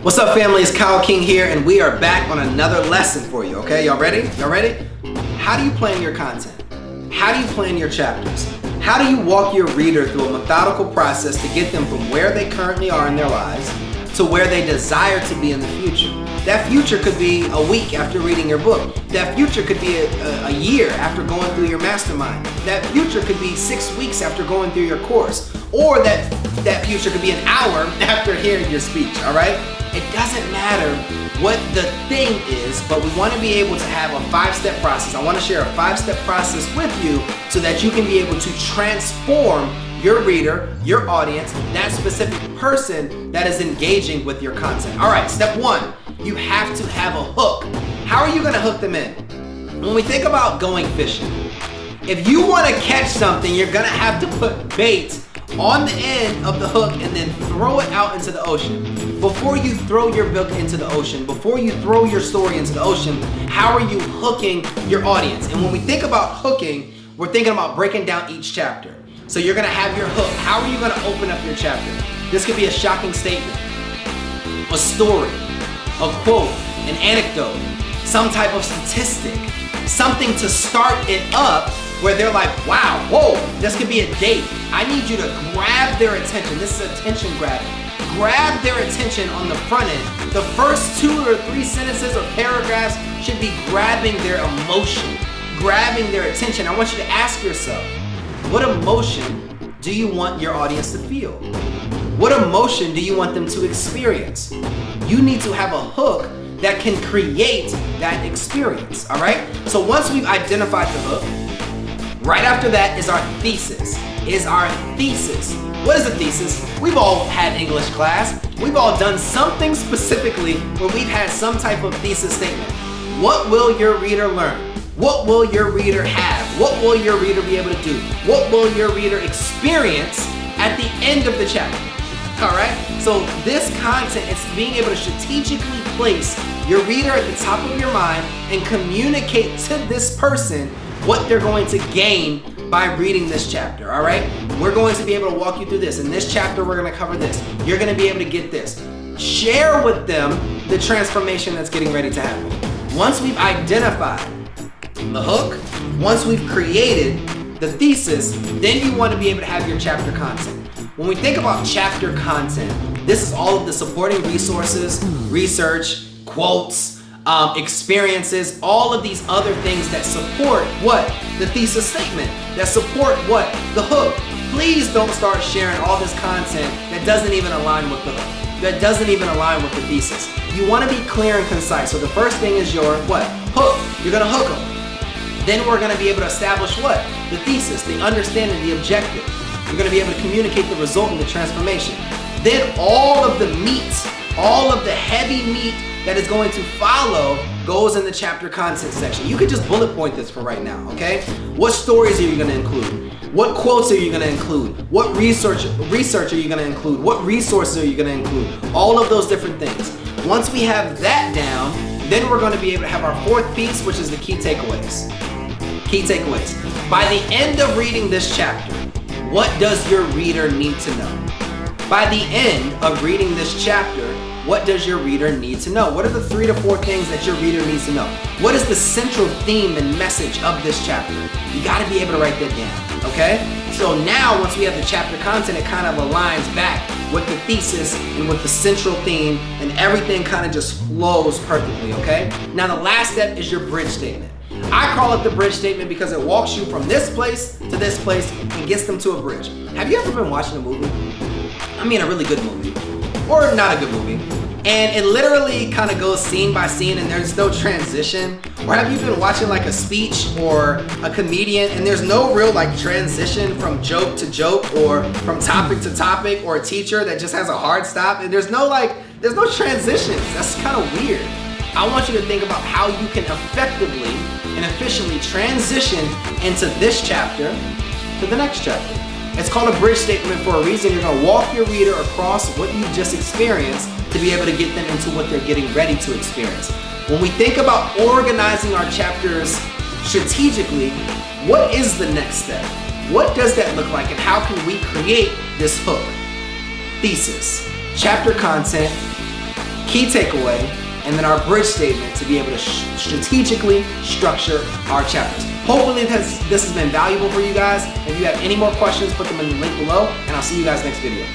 What's up, family? It's Kyle King here, and we are back on another lesson for you, okay? Y'all ready? Y'all ready? How do you plan your content? How do you plan your chapters? How do you walk your reader through a methodical process to get them from where they currently are in their lives to where they desire to be in the future? That future could be a week after reading your book. That future could be a year after going through your mastermind. That future could be 6 weeks after going through your course. Or that future could be an hour after hearing your speech, all right? It doesn't matter what the thing is, but we want to be able to have a 5-step process. I want to share a 5-step process with you so that you can be able to transform your reader, your audience, that specific person that is engaging with your content. All right, step 1, you have to have a hook. How are you going to hook them in? When we think about going fishing, if you want to catch something, you're going to have to put bait on the end of the hook and then throw it out into the ocean. Before you throw your book into the ocean, before you throw your story into the ocean, how are you hooking your audience? And when we think about hooking, we're thinking about breaking down each chapter. So you're gonna have your hook. How are you gonna open up your chapter? This could be a shocking statement, a story, a quote, an anecdote, some type of statistic, something to start it up where they're like, wow, whoa, this could be a date. I need you to grab their attention. This is attention grabbing. Grab their attention on the front end. The first 2 or 3 sentences or paragraphs should be grabbing their emotion, grabbing their attention. I want you to ask yourself, what emotion do you want your audience to feel? What emotion do you want them to experience? You need to have a hook that can create that experience, all right? So once we've identified the hook, right after that is our thesis. What is a thesis? We've all had English class. We've all done something specifically where we've had some type of thesis statement. What will your reader learn? What will your reader have? What will your reader be able to do? What will your reader experience at the end of the chapter? All right? So this content is being able to strategically place your reader at the top of your mind and communicate to this person what they're going to gain by reading this chapter, all right? We're going to be able to walk you through this. In this chapter, we're going to cover this. You're going to be able to get this. Share with them the transformation that's getting ready to happen. Once we've identified the hook, once we've created the thesis, then you want to be able to have your chapter content. When we think about chapter content, this is all of the supporting resources, research, quotes, experiences, all of these other things that support what? The thesis statement, that support what? The hook. Please don't start sharing all this content that doesn't even align with the hook, that doesn't even align with the thesis. You want to be clear and concise. So the first thing is your what? Hook. You're going to hook them. Then we're going to be able to establish what? The thesis, the understanding, the objective. You're going to be able to communicate the result and the transformation. Then all of the meat, all of the heavy meat that is going to follow goes in the chapter content section. You could just bullet point this for right now, okay? What stories are you gonna include? What quotes are you gonna include? What research are you gonna include? What resources are you gonna include? All of those different things. Once we have that down, then we're gonna be able to have our 4th piece, which is the key takeaways. Key takeaways. By the end of reading this chapter, what does your reader need to know? By the end of reading this chapter, what does your reader need to know? What are the 3 to 4 things that your reader needs to know? What is the central theme and message of this chapter? You gotta be able to write that down, okay? So now, once we have the chapter content, it kind of aligns back with the thesis and with the central theme, and everything kind of just flows perfectly, okay? Now the last step is your bridge statement. I call it the bridge statement because it walks you from this place to this place and gets them to a bridge. Have you ever been watching a movie? I mean a really good movie. Or not a good movie, and it literally kind of goes scene by scene and there's no transition? Or have you been watching like a speech or a comedian and there's no real like transition from joke to joke or from topic to topic, or a teacher that just has a hard stop and there's no transitions? That's kind of weird. I want you to think about how you can effectively and efficiently transition into this chapter to the next chapter. It's called a bridge statement for a reason. You're going to walk your reader across what you just experienced to be able to get them into what they're getting ready to experience. When we think about organizing our chapters strategically, what is the next step? What does that look like, and how can we create this hook? Thesis, chapter content, key takeaway, and then our bridge statement to be able to strategically structure our chapters. Hopefully this has been valuable for you guys. If you have any more questions, put them in the link below, and I'll see you guys next video.